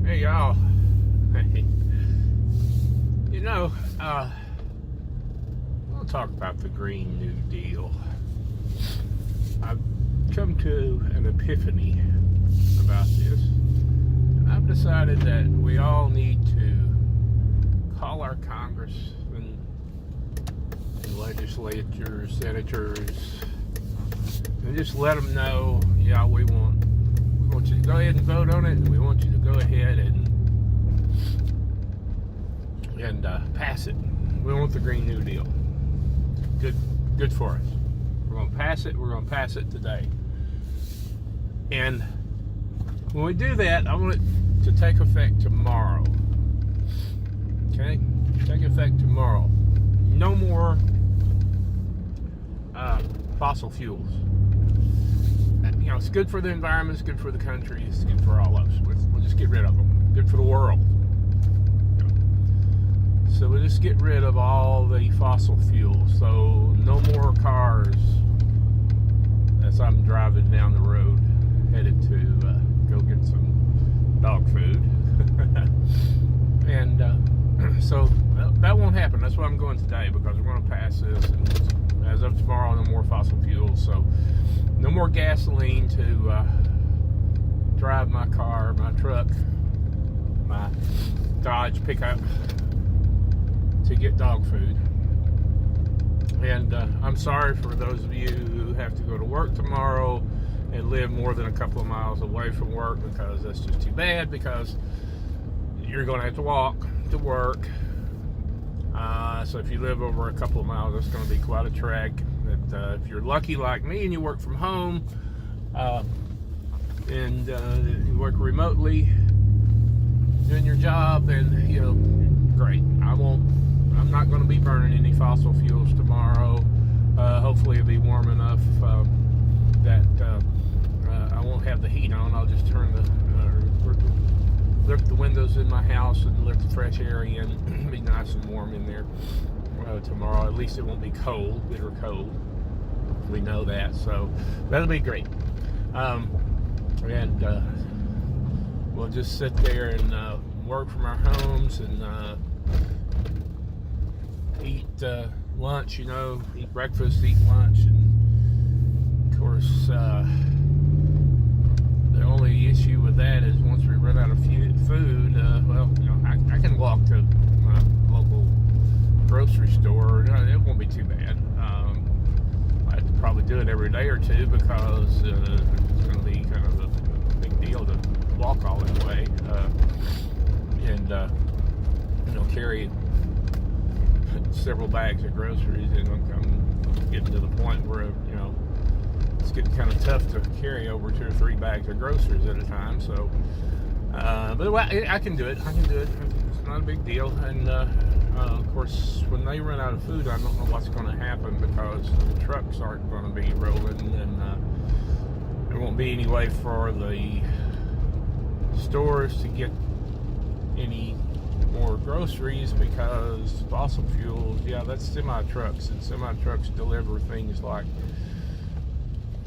Hey y'all. You know, we'll talk about the Green New Deal. I've come to an epiphany about this. I've decided that we all need to call our Congress and legislators, senators, and just let them know, yeah, we want you to go ahead and vote on it, and we want you to go ahead and pass it. We want the Green New Deal. Good for us. We're going to pass it. We're going to pass it today. And when we do that, I want it to take effect tomorrow. Okay? Take effect tomorrow. No more fossil fuels. You know, it's good for the environment, it's good for the country, it's good for all of us. We'll just get rid of them. Good for the world. So we'll just get rid of all the fossil fuels. So no more cars as I'm driving down the road headed to go get some dog food. And so that won't happen. That's why I'm going today, because we're going to pass this. And as of tomorrow, no more fossil fuels. So no more gasoline to drive my car, my truck, my Dodge pickup to get dog food. And I'm sorry for those of you who have to go to work tomorrow and live more than a couple of miles away from work, because that's just too bad, because you're going to have to walk to work. So if you live over a couple of miles, that's going to be quite a trek. That if you're lucky like me and you work from home and you work remotely doing your job, then, you know, great. I'm not going to be burning any fossil fuels tomorrow. Hopefully it'll be warm enough that I won't have the heat on. I'll just lift the windows in my house and let the fresh air in. It'll be nice and warm in there tomorrow. At least it won't be cold, bitter cold. We know that, so that'll be great. And we'll just sit there and work from our homes and eat lunch, eat breakfast, eat lunch. And of course, the only issue with that is once we run out of food, I can walk to my local grocery store. It won't be too bad. I have to probably do it every day or two, because it's going to be kind of a big deal to walk all that way and carry several bags of groceries. And I'm getting to the point where it's getting kind of tough to carry over 2 or 3 bags of groceries at a time. So, but I can do it. It's not a big deal. And of course, when they run out of food, I don't know what's going to happen, because the trucks aren't going to be rolling, and there won't be any way for the stores to get any more groceries, because fossil fuels, that's semi-trucks, and semi-trucks deliver things like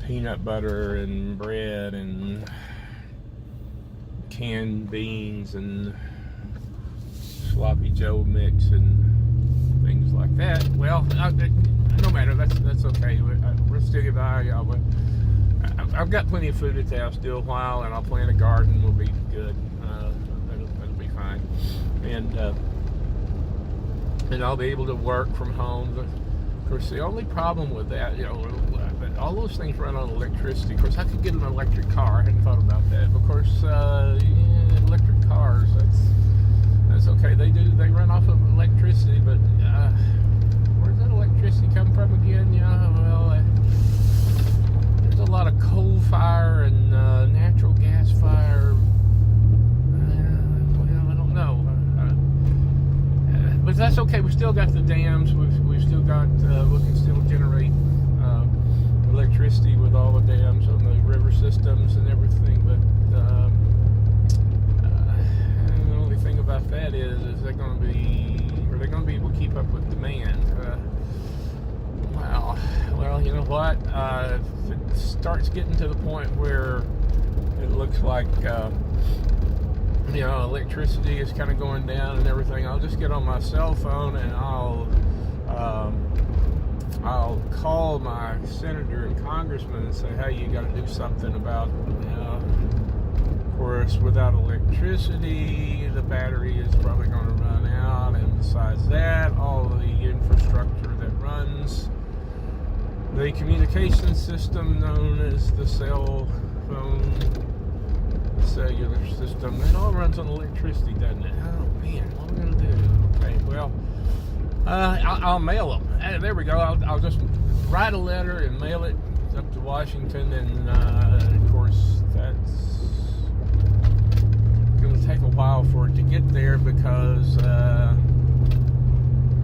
peanut butter and bread and canned beans and sloppy Joe mix and things like that. Well, no matter, that's okay. We'll still get by. I've got plenty of food at the house still a while, and I'll plant a garden. We'll be good. That'll be fine. And I'll be able to work from home. Of course, the only problem with that, all those things run on electricity. Of course, I could get an electric car. I hadn't thought about that. But of course, electric cars, that's okay. They run off of electricity, but where's that electricity come from again? There's a lot of coal fire and natural gas fire. I don't know. But that's okay. We still got the dams. We've still got. We can still generate electricity with all the dams on the river systems and everything. But the only thing about that is they're going to be able to keep up with demand? Wow. Well, you know what? If it starts getting to the point where it looks like electricity is kind of going down and everything, I'll just get on my cell phone and I'll call my senator and congressman and say, hey, you got to do something about, of course, without electricity, the battery is probably going to run out, and besides that, all of the infrastructure that runs the communication system known as the cell phone, the cellular system, it all runs on electricity, doesn't it? Oh man, what am I going to do? Okay, well, I'll mail them. There we go. I'll just write a letter and mail it up to Washington, and of course that's going to take a while for it to get there, because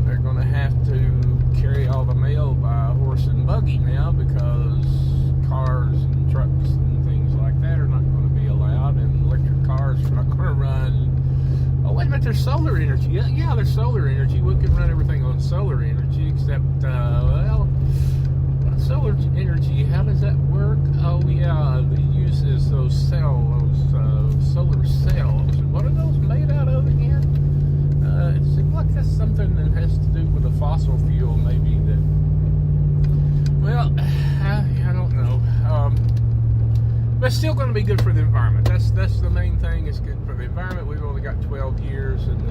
they're going to have to carry all the mail by horse and buggy now, because cars and trucks and things like that are not going to be allowed, and electric cars are not going to run. Oh, wait a minute, there's solar energy. Yeah, there's solar energy. We can run everything on solar energy, except, solar energy, how does that work? Oh, yeah, it uses those solar cells. What are those made out of again? It seems like that's something that has to do with a fossil fuel, maybe, that, well, I don't know. But it's still going to be good for the environment. That's the main thing. It's good for the environment. We've only got 12 years, and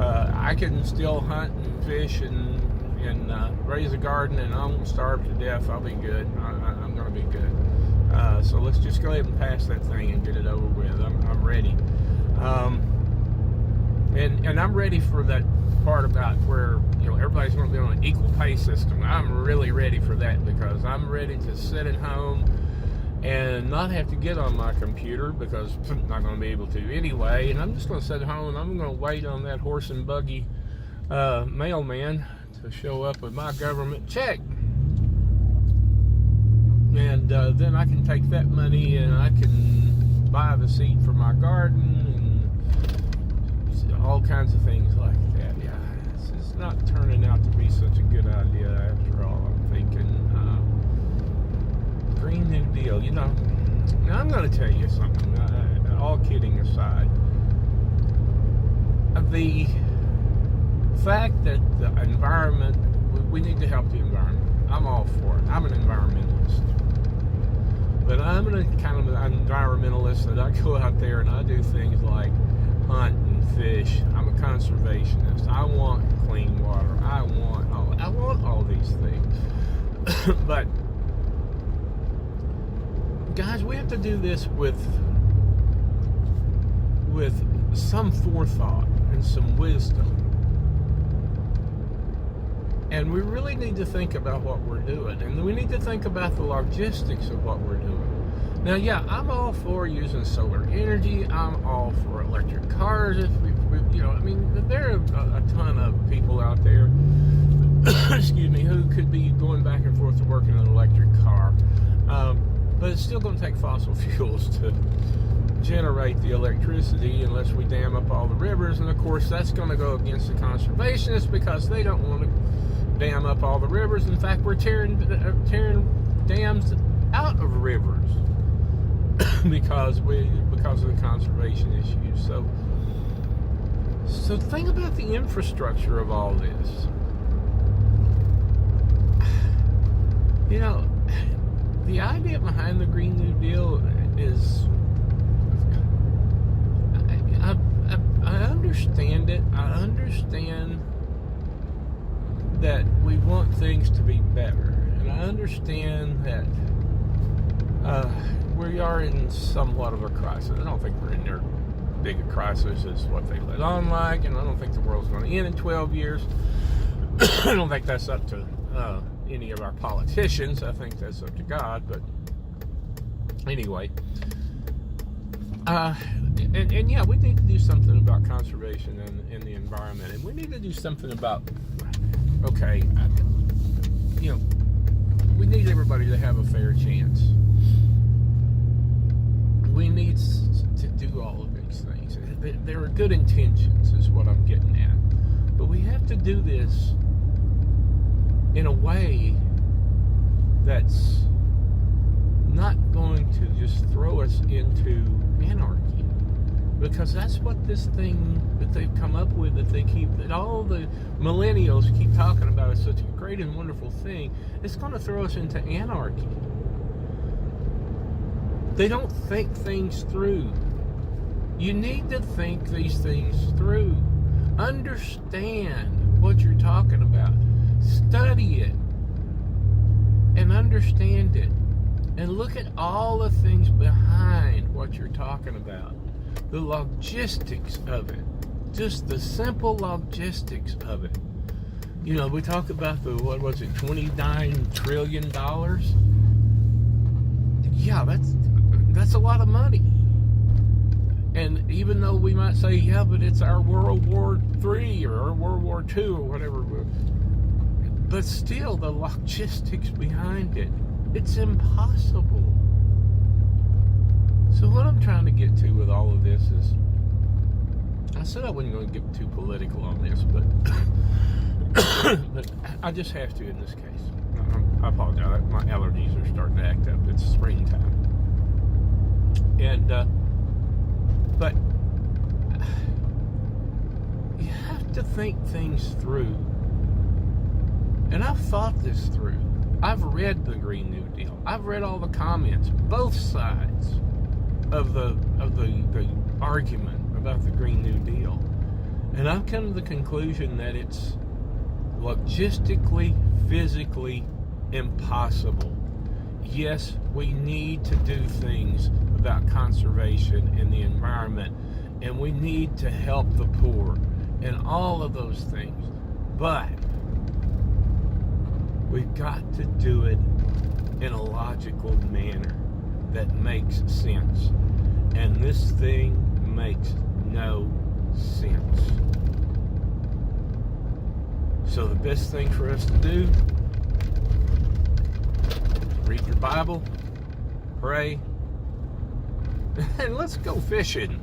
I can still hunt and fish and raise a garden, and I won't starve to death. I'll be good. I'm going to be good. So let's just go ahead and pass that thing and get it over with. I'm ready. And I'm ready for that part about where, everybody's going to be on an equal pay system. I'm really ready for that, because I'm ready to sit at home and not have to get on my computer, because I'm not going to be able to anyway, and I'm just going to sit at home and I'm going to wait on that horse and buggy mailman to show up with my government check, and then I can take that money and I can buy the seed for my garden and all kinds of things like that. Yeah, it's not turning out to be such a good idea after all, I'm thinking. Green New Deal, now I'm going to tell you something, all kidding aside. The fact that the environment, we need to help the environment, I'm all for it. I'm an environmentalist. But I'm kind of an environmentalist that I go out there and I do things like hunt and fish. I'm a conservationist. I want clean water. I want all these things. But guys, we have to do this with some forethought and some wisdom. And we really need to think about what we're doing. And we need to think about the logistics of what we're doing. Now, yeah, I'm all for using solar energy. I'm all for electric cars. There are a ton of people out there, excuse me, who could be going back and forth to work in an electric car. But it's still going to take fossil fuels to generate the electricity unless we dam up all the rivers. And of course, that's going to go against the conservationists, because they don't want to dam up all the rivers. In fact, we're tearing dams out of rivers because of the conservation issues. So think about the infrastructure of all this. The idea behind the Green New Deal is, I understand it. I understand that we want things to be better, and I understand that we are in somewhat of a crisis. I don't think we're in there big a crisis as what they let on like, and I don't think the world's going to end in 12 years. I don't think that's up to any of our politicians. I think that's up to God. But anyway, and yeah, we need to do something about conservation and the environment, and we need to do something about, we need everybody to have a fair chance. We need to do all of these things. There are good intentions, is what I'm getting at, but we have to do this in a way that's not going to just throw us into anarchy, because that's what this thing that they've come up with, that all the millennials keep talking about is such a great and wonderful thing. It's going to throw us into anarchy. They don't think things through. You need to think these things through. Understand what you're talking about. Study it and understand it. And look at all the things behind what you're talking about. The logistics of it. Just the simple logistics of it. You know, we talk about $29 trillion? Yeah, that's a lot of money. And even though we might say, yeah, but it's our World War III or our World War II or whatever, but still the logistics behind it, it's impossible. So what I'm trying to get to with all of this is, I said I wasn't going to get too political on this, but but I just have to in this case. I apologize. My allergies are starting to act up. It's springtime. And, but you have to think things through. And I've thought this through. I've read the Green New Deal. I've read all the comments, both sides of the argument about the Green New Deal. And I've come to the conclusion that it's logistically, physically impossible. Yes, we need to do things about conservation and the environment, and we need to help the poor and all of those things. But we've got to do it in a logical manner that makes sense. And this thing makes no sense. So the best thing for us to do, read your Bible, pray, and let's go fishing.